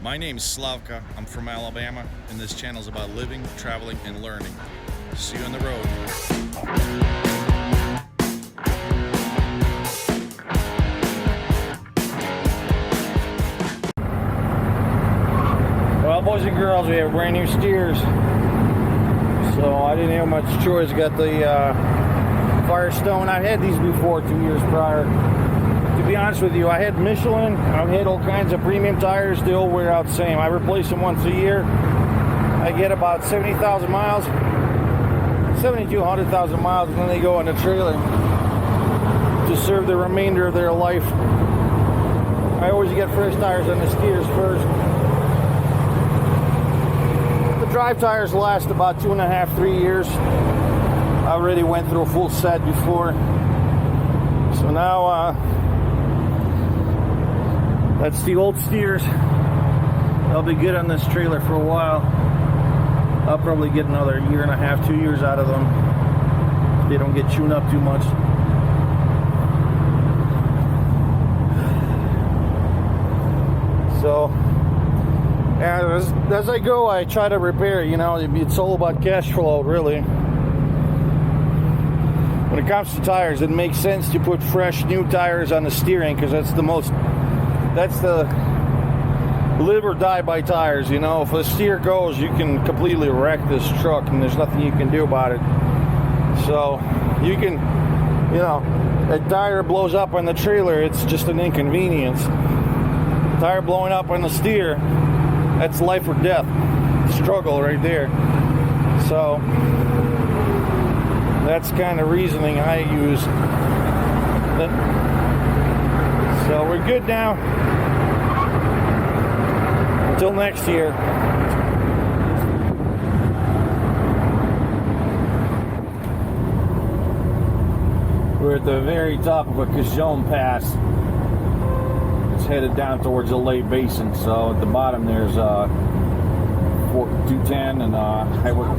My name is Slavka, I'm from Alabama, and this channel is about living, traveling, and learning. See you on the road. Well, boys and girls, we have brand new steers. So I didn't have much choice. Got the Firestone. I've had these before 2 years prior. To be honest with you, I had Michelin. I've had all kinds of premium tires. They all wear out the same. I replace them once a year. I get about 70,000 miles, 7,200,000 miles, and then they go on the trailer to serve the remainder of their life. I always get fresh tires on the steers first. The drive tires last about 2.5, 3 years. I already went through a full set before. So now, that's the old steers. They'll be good on this trailer for a while. I'll probably get another 1.5, 2 years out of them if they don't get chewed up too much. So, yeah, as I go, I try to repair. You know, it's all about cash flow, really. When it comes to tires, it makes sense to put fresh, new tires on the steering because that's the live or die by tires. You know, if a steer goes, you can completely wreck this truck and there's nothing you can do about it. So you can, you know, a tire blows up on the trailer, it's just an inconvenience. Tire blowing up on the steer, that's life or death struggle right there. So that's kind of reasoning I use. So we're good now. Until next year. We're at the very top of a Cajon Pass. It's headed down towards the LA Basin. So at the bottom there's 210 and we're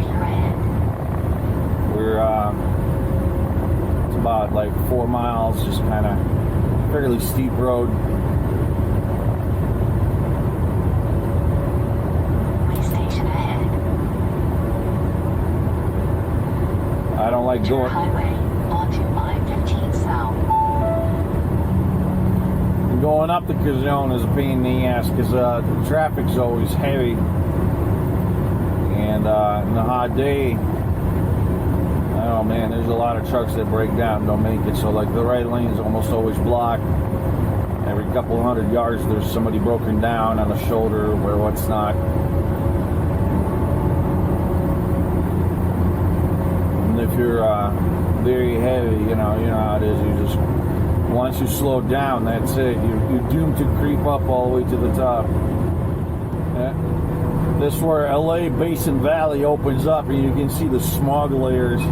it's about like 4 miles, just kind of fairly steep road. I don't like going onto I-40 South. Going up the Cajon is a pain in the ass because the traffic's always heavy, and in the hot day, oh man, there's a lot of trucks that break down and don't make it. So like the right lane is almost always blocked. Every couple of 100 yards there's somebody broken down on the shoulder where what's not. If you're very heavy, you know how it is. You just, once you slow down, that's it. You're doomed to creep up all the way to the top. This is where LA Basin Valley opens up, and you can see the smog layers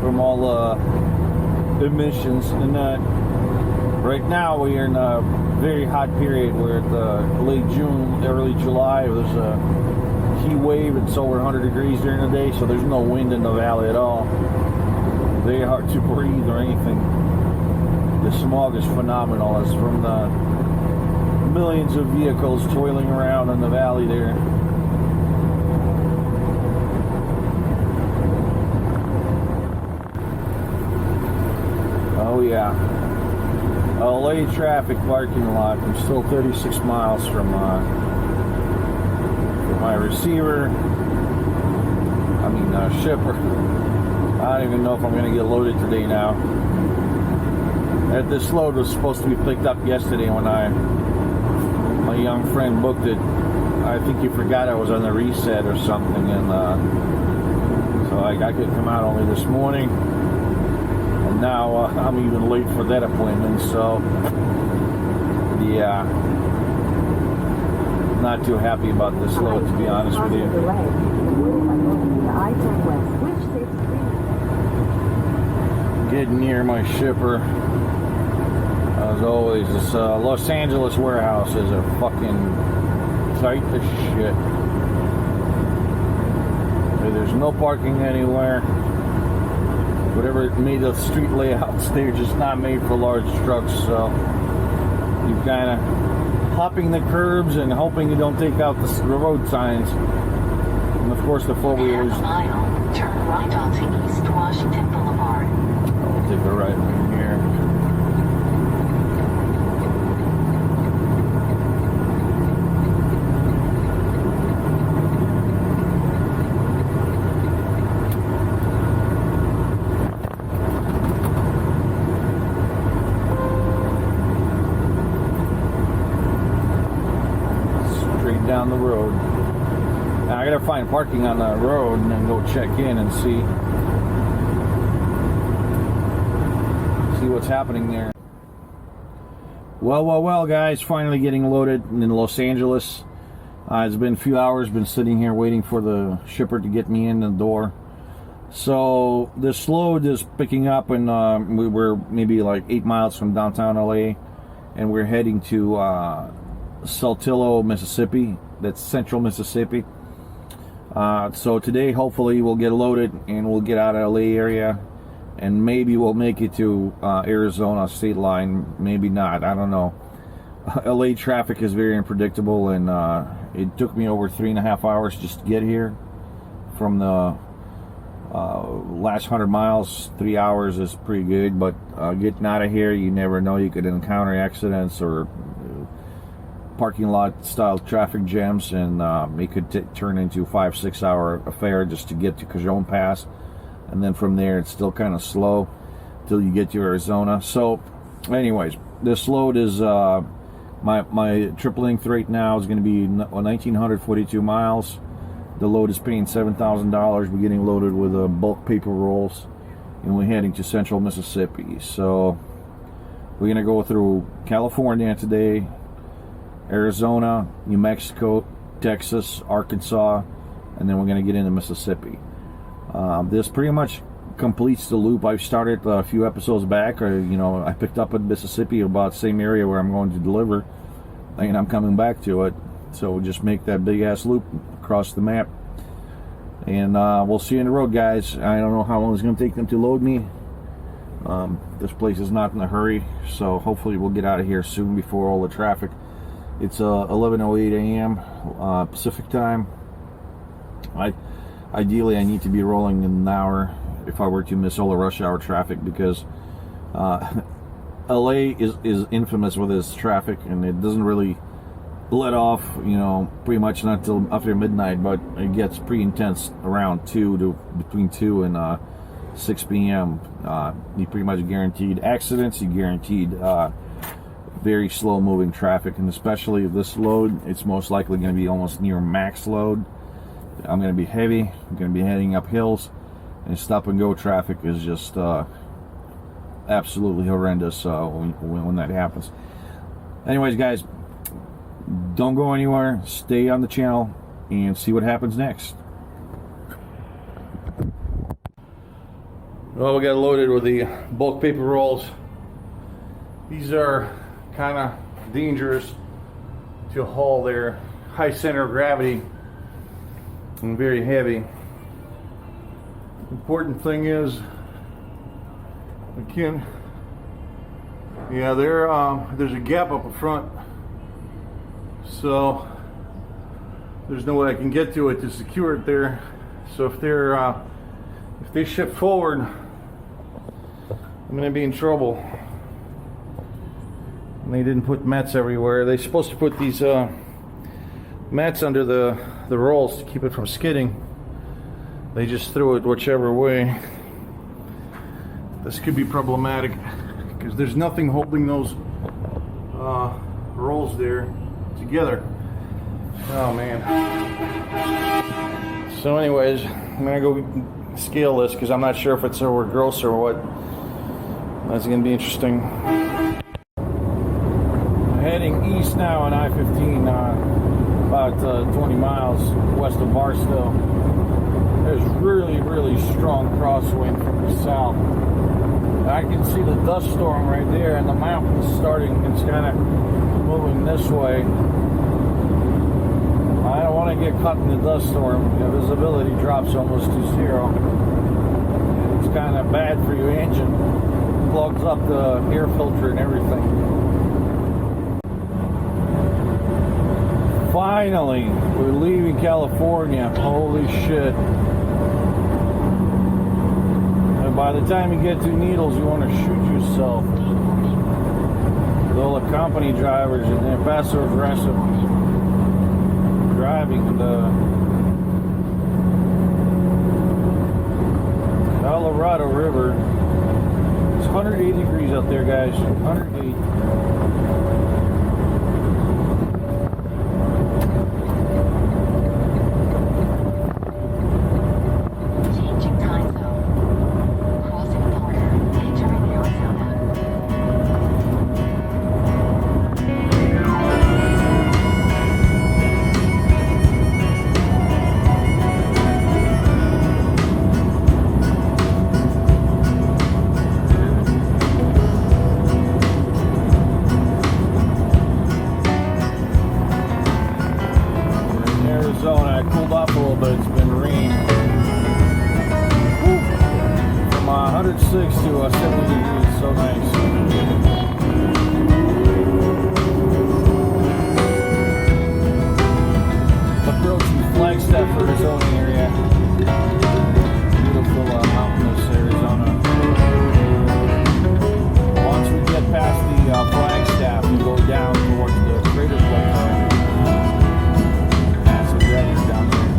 from all the emissions. And right now we are in a very hot period. We're at the late June, early July. It was a heat wave. It's over 100 degrees during the day, so there's no wind in the valley at all. Very hard to breathe or anything. The smog is phenomenal. It's from the millions of vehicles toiling around in the valley there. Oh yeah, LA traffic parking lot. I'm still 36 miles from my receiver, shipper. I don't even know if I'm going to get loaded today now. This load was supposed to be picked up yesterday when my young friend booked it. I think he forgot I was on the reset or something, and so I could come out only this morning, and now I'm even late for that appointment. So yeah, not too happy about this load, to be honest with you. Getting near my shipper. As always, this Los Angeles warehouse is a fucking tight as shit. There's no parking anywhere. Whatever made the street layouts, they're just not made for large trucks. So you kind of hopping the curbs and hoping you don't take out the road signs. And of course, the four-wheelers. Half a mile, turn right onto East Washington Boulevard. I'll take a right in here. Down the road. Now I gotta find parking on the road and then go check in and see what's happening there. Well, guys, finally getting loaded in Los Angeles. It's been a few hours, been sitting here waiting for the shipper to get me in the door. So this load is picking up, and we were maybe like 8 miles from downtown LA, and we're heading to Saltillo, Mississippi. That's central Mississippi. So today hopefully we'll get loaded and we'll get out of LA area, and maybe we'll make it to Arizona state line, maybe not, I don't know. LA traffic is very unpredictable, and it took me over 3.5 hours just to get here. From the last 100 miles, 3 hours is pretty good, but getting out of here, you never know, you could encounter accidents or parking lot style traffic jams, and it could turn into a 5-6 hour affair just to get to Cajon Pass, and then from there it's still kind of slow till you get to Arizona. So anyways, this load is my trip length right now is going to be 1,942 miles. The load is paying $7,000. We're getting loaded with bulk paper rolls, and we're heading to central Mississippi. So we're going to go through California today, Arizona, New Mexico, Texas, Arkansas, and then we're going to get into Mississippi. This pretty much completes the loop I've started a few episodes back. I picked up in Mississippi, about the same area where I'm going to deliver, and I'm coming back to it. So we'll just make that big ass loop across the map, and we'll see you on the road, guys. I don't know how long it's going to take them to load me. This place is not in a hurry, so hopefully we'll get out of here soon before all the traffic. It's 11:08 a.m. Pacific time. Ideally I need to be rolling in an hour if I were to miss all the rush hour traffic, because LA is infamous with its traffic, and it doesn't really let off, pretty much not until after midnight, but it gets pretty intense around between 2 and 6 p.m. You pretty much guaranteed accidents, you guaranteed very slow moving traffic, and especially this load, it's most likely going to be almost near max load. I'm going to be heavy, I'm going to be heading up hills, and stop and go traffic is just absolutely horrendous when that happens. Anyways, guys, don't go anywhere, stay on the channel and see what happens next. Well, we got loaded with the bulk paper rolls. These are kind of dangerous to haul. Their high center of gravity and very heavy. Important thing is, again, there's a gap up front, so there's no way I can get to it to secure it there. So if they shift forward, I'm gonna be in trouble. And they didn't put mats everywhere. They're supposed to put these mats under the rolls to keep it from skidding. They just threw it whichever way. This could be problematic because there's nothing holding those rolls there together. Oh man. So anyways, I'm gonna go scale this because I'm not sure if it's overgross or what. That's gonna be interesting. Heading east now on I-15, about 20 miles west of Barstow. There's really strong crosswind from the south. I can see the dust storm right there, and the mountain's starting, it's kind of moving this way. I don't want to get caught in the dust storm. The visibility drops almost to zero. It's kind of bad for your engine. It clogs up the air filter and everything. Finally, we're leaving California. Holy shit. And by the time you get to Needles, you want to shoot yourself. With all the company drivers and their passive aggressive driving and the Colorado River. It's 180 degrees out there, guys. 108. Changing time zone. Crossing border. Entering Arizona. Arizona, it cooled off a little bit. It's been rain. Woo. From 106 to 70 degrees. So nice. Approaching Flagstaff, Arizona area. Beautiful mountainous Arizona. Once we get past the Flagstaff, we go down towards the crater plateau. Down there.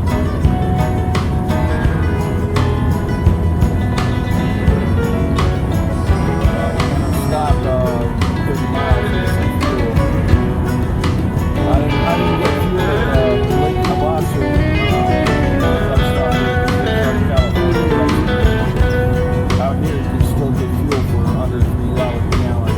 Stopped 30 miles to get some fuel. I didn't get fuel at Lake Havasu. Out here, you can still get fuel for under $3 a gallon.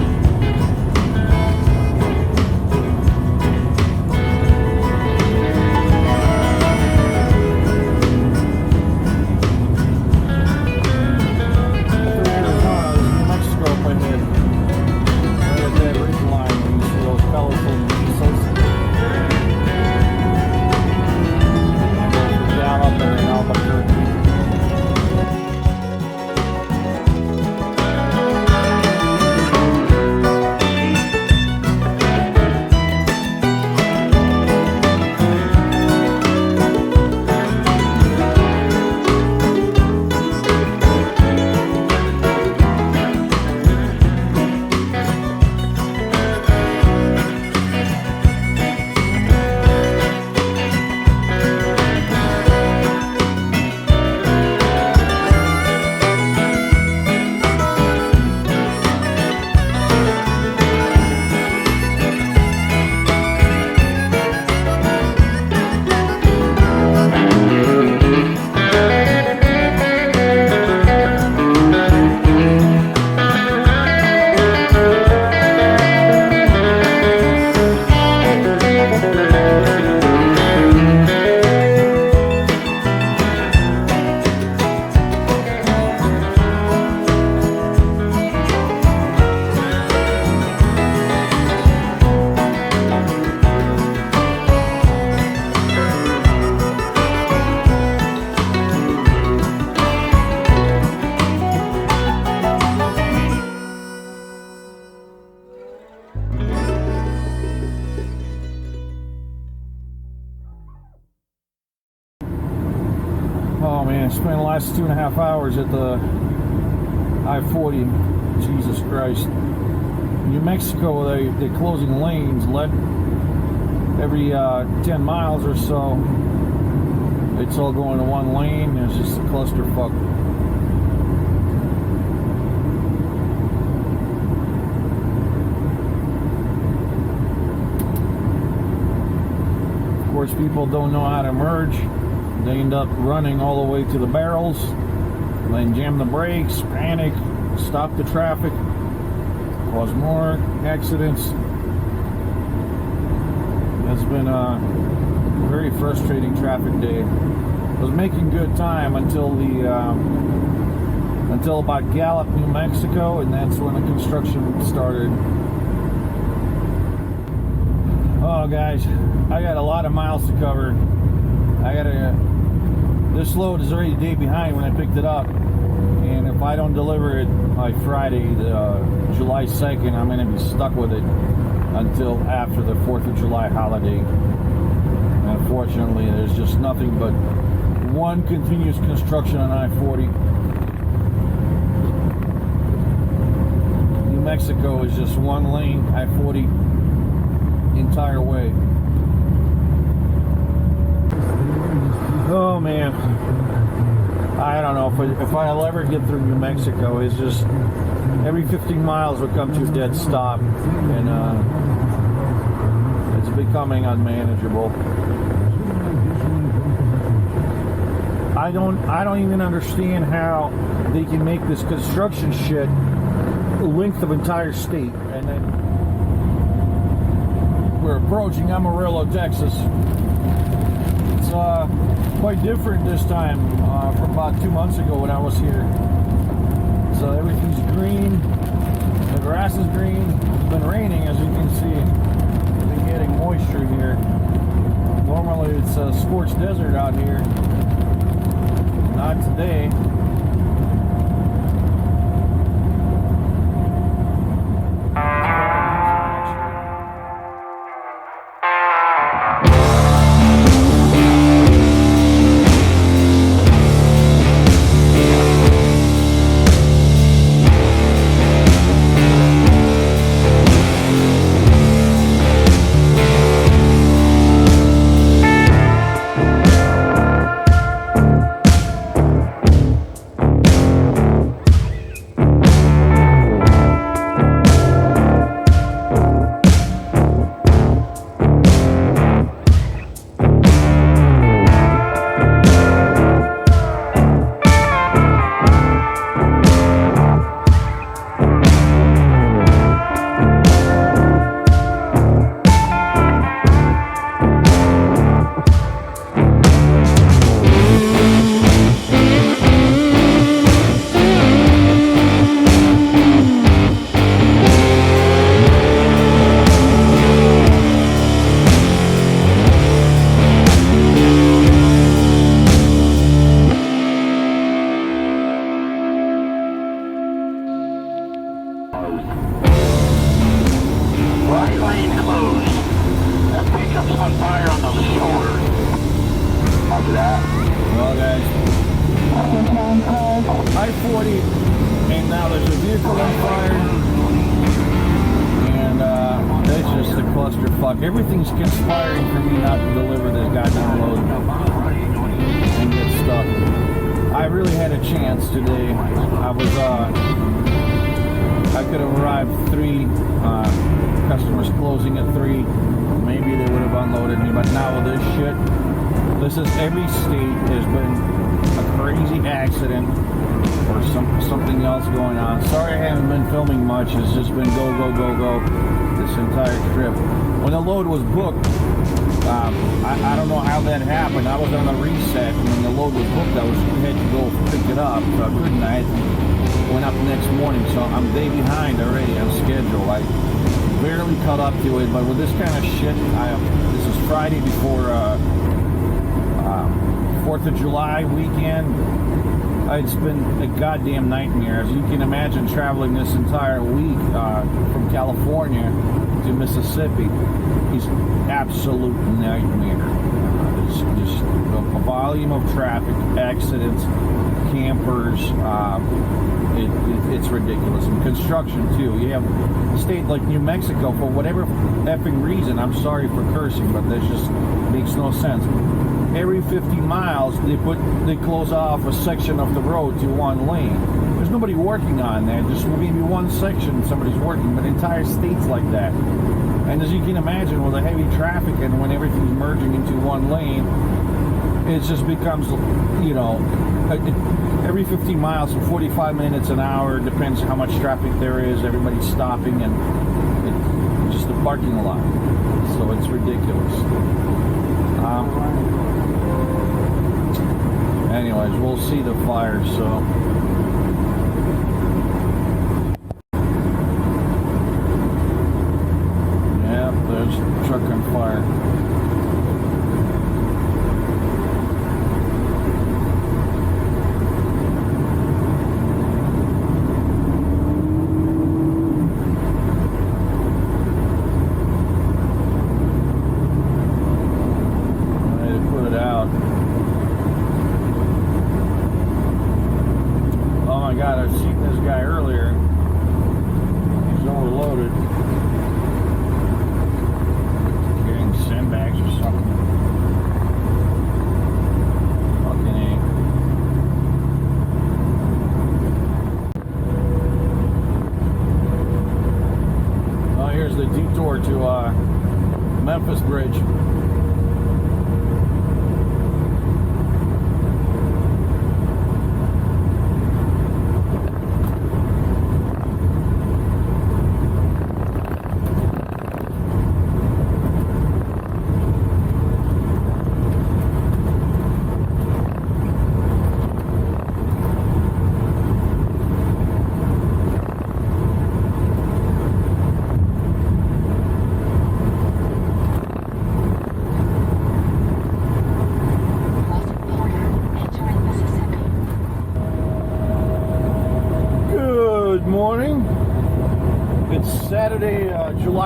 Oh man, spent the last 2.5 hours at the I-40. Jesus Christ. New Mexico, they're closing lanes every 10 miles or so. It's all going to one lane. There's just a clusterfuck. Of course, people don't know how to merge. They end up running all the way to the barrels, then jam the brakes, panic, stop the traffic, cause more accidents. It's been a very frustrating traffic day. I was making good time until about Gallup, New Mexico, and that's when the construction started. Oh guys, I got a lot of miles to cover. This load is already a day behind when I picked it up, and if I don't deliver it by Friday, July 2nd, I'm going to be stuck with it until after the 4th of July holiday. unfortunately. There's just nothing but one continuous construction on I-40. New Mexico is just one lane, I-40 entire way. Oh man, I don't know if I'll ever get through New Mexico. It's just every 15 miles will come to a dead stop, and it's becoming unmanageable. I don't even understand how they can make this construction shit the length of entire state. And then we're approaching Amarillo, Texas. It's quite different this time from about 2 months ago when I was here. So everything's green, the grass is green. It's been raining, as you can see. We've been getting moisture here. Normally it's a scorched desert out here. Not today. Right lane closed. That pickup's on fire on the shoulder. Copy that. Well, guys, I-40, and now there's a vehicle on fire, and it's just a clusterfuck. Everything's conspiring for me not to deliver this goddamn load and get stuck. I really had a chance today. I could have arrived 3, customers closing at 3. Maybe they would have unloaded me, but now with this shit, every state has been a crazy accident or something else going on. Sorry I haven't been filming much. It's just been go, go, go, go this entire trip. When the load was booked, I don't know how that happened. I was on a reset, and when the load was booked, I had to go pick it up. So I couldn't. I went up the next morning, so I'm a day behind already on schedule. I barely caught up to it, but with this kind of shit, this is Friday before 4th of July weekend. It's been a goddamn nightmare. As you can imagine, traveling this entire week from California to Mississippi is absolute nightmare. It's just the volume of traffic, accidents, campers. It's ridiculous. And construction too. You have a state like New Mexico, for whatever effing reason, I'm sorry for cursing, but that just makes no sense. Every 50 miles they close off a section of the road to one lane. There's nobody working on that. Just maybe one section somebody's working, but entire states like that. And as you can imagine, with the heavy traffic and when everything's merging into one lane, it just becomes, every 15 miles for 45 minutes an hour, depends how much traffic there is, everybody's stopping, and it's just a parking lot. So it's ridiculous. Anyways, we'll see the fire, so. Yep, there's the truck on fire.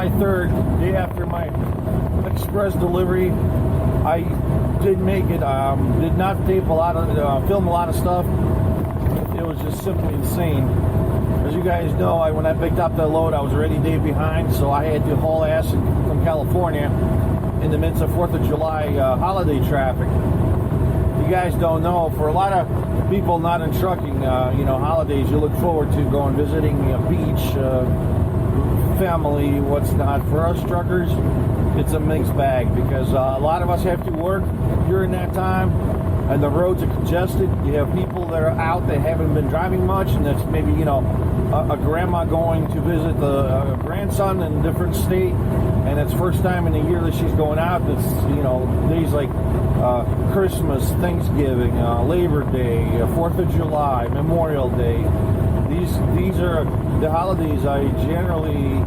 July 3rd, day after my express delivery. I did make it. Did not tape a lot of, film a lot of stuff. It was just simply insane. As you guys know, when I picked up the load, I was already a day behind, so I had to haul ass from California in the midst of 4th of July holiday traffic. You guys don't know, for a lot of people not in trucking, holidays, you look forward to going visiting a beach, family, what's not. For us truckers, it's a mixed bag because a lot of us have to work during that time and the roads are congested. You have people that are out that haven't been driving much, and that's maybe, a grandma going to visit the grandson in a different state, and it's first time in a year that she's going out. It's, days like Christmas, Thanksgiving, Labor Day, 4th of July, Memorial Day. These are the holidays I generally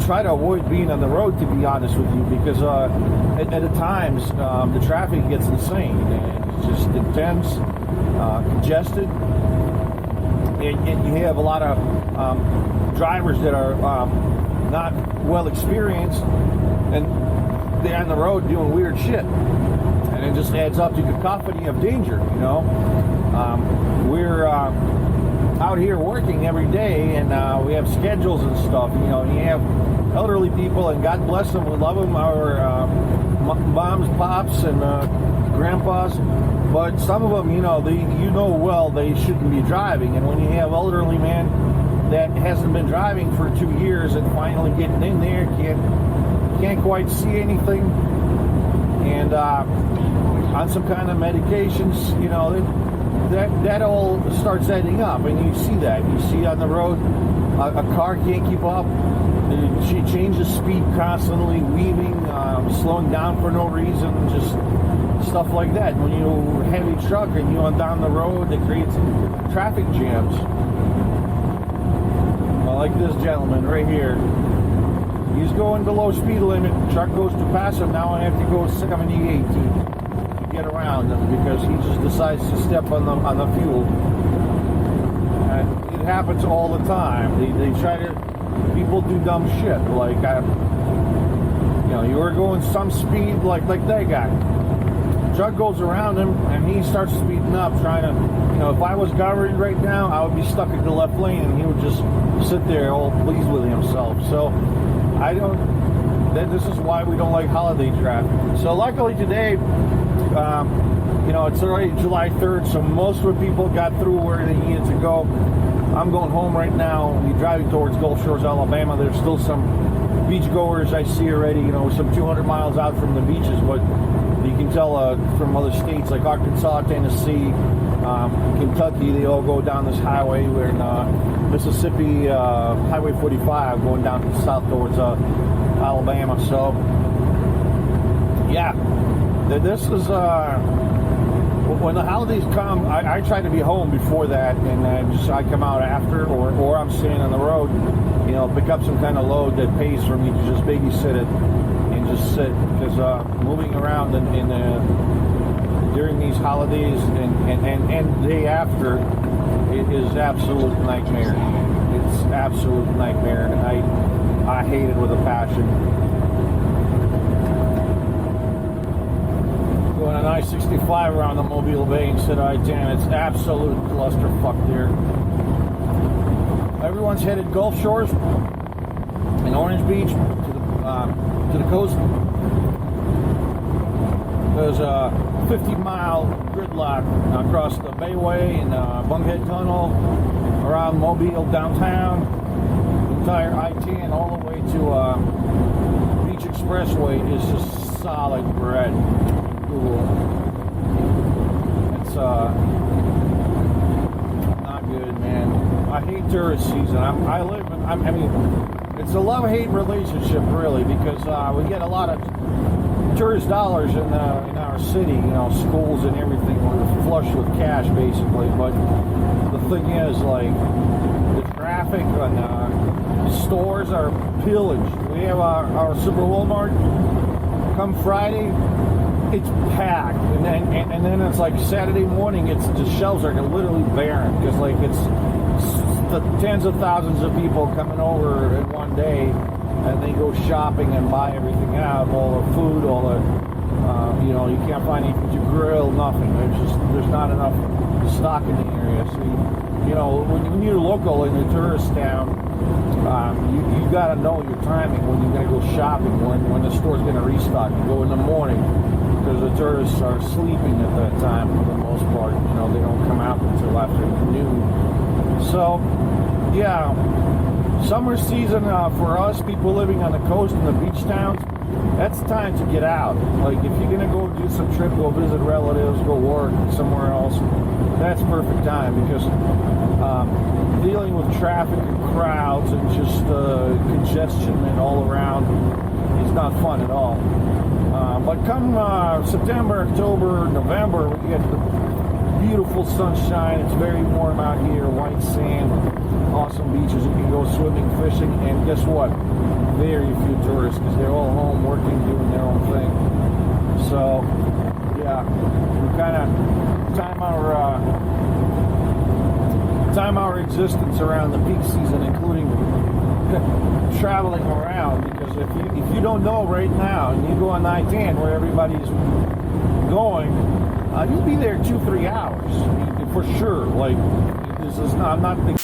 try to avoid being on the road, to be honest with you, because at times the traffic gets insane and it's just intense, congested, and you have a lot of drivers that are not well experienced, and they're on the road doing weird shit, and it just adds up to cacophony of danger. We're out here working every day, and we have schedules and stuff. You have elderly people, and God bless them, we love them, our moms, pops, and grandpas. But some of them, they shouldn't be driving. And when you have elderly man that hasn't been driving for 2 years and finally getting in there, can't quite see anything, and on some kind of medications, that all starts adding up, and you see that. You see on the road, a car can't keep up. She changes speed constantly, weaving, slowing down for no reason, just stuff like that. When you're a heavy truck and you're down the road, it creates traffic jams. Well, like this gentleman right here. He's going below speed limit. Truck goes to pass him. Now I have to go 70, 80 to get around him because he just decides to step on the fuel. And it happens all the time. They try to. People do dumb shit. Like you were going some speed, like that guy. Truck goes around him and he starts speeding up, trying to. If I was governing right now, I would be stuck in the left lane, and he would just sit there all pleased with himself. So. This is why we don't like holiday traffic. So luckily today, it's already July 3rd, so most of the people got through where they needed to go. I'm going home right now. We're driving towards Gulf Shores, Alabama. There's still some beachgoers I see already, some 200 miles out from the beaches, but you can tell from other states like Arkansas, Tennessee, Kentucky, they all go down this highway. We're in Mississippi, Highway 45, going down to the south towards Alabama. So, yeah, this is, when the holidays come, I try to be home before that, and I come out after, or I'm staying on the road, pick up some kind of load that pays for me to just babysit it and just sit, because moving around during these holidays and day after, it is absolute nightmare. It's absolute nightmare, and I hate it with a passion. Going on I-65 around the Mobile Bay instead of I-10, it's absolute clusterfuck there. Everyone's headed Gulf Shores and Orange Beach to the coast. There's a 50-mile gridlock across the Bayway and Bunkhead Tunnel, around Mobile downtown, entire I-10 all the way to Beach Expressway is just solid bread. Cool. It's not good, man. I hate tourist season. It's a love-hate relationship, really, because we get a lot of tourist dollars in our city, schools and everything. We're flush with cash, basically. But the thing is, like, the traffic and stores are pillaged. We have our Super Walmart. Come Friday, it's packed, and then it's like Saturday morning. The shelves are literally barren because it's the tens of thousands of people coming over in one day, and they go shopping and buy everything out, all the food, all the, you can't find anything to grill, nothing. There's not enough stock in the area. So, when you're local in a tourist town, you got to know your timing when you're going to go shopping, when the store's going to restock. You go in the morning, because the tourists are sleeping at that time for the most part. They don't come out until after noon. So, yeah, summer season for us, people living on the coast in the beach towns, that's time to get out. Like, if you're going to go do some trip, go visit relatives, go work somewhere else, that's perfect time, because dealing with traffic and crowds and just congestion and all around is not fun at all. But come September, October, November, we get the beautiful sunshine. It's very warm out here, white sand, awesome beaches. You can go swimming, fishing, and guess what? Very few tourists, because they're all home working, doing their own thing. So, yeah, we kind of time our existence around the peak season, including traveling around, because if you don't know right now and you go on I-10 where everybody's going, you'll be there 2-3 hours for sure. Like, this is not, I'm not thinking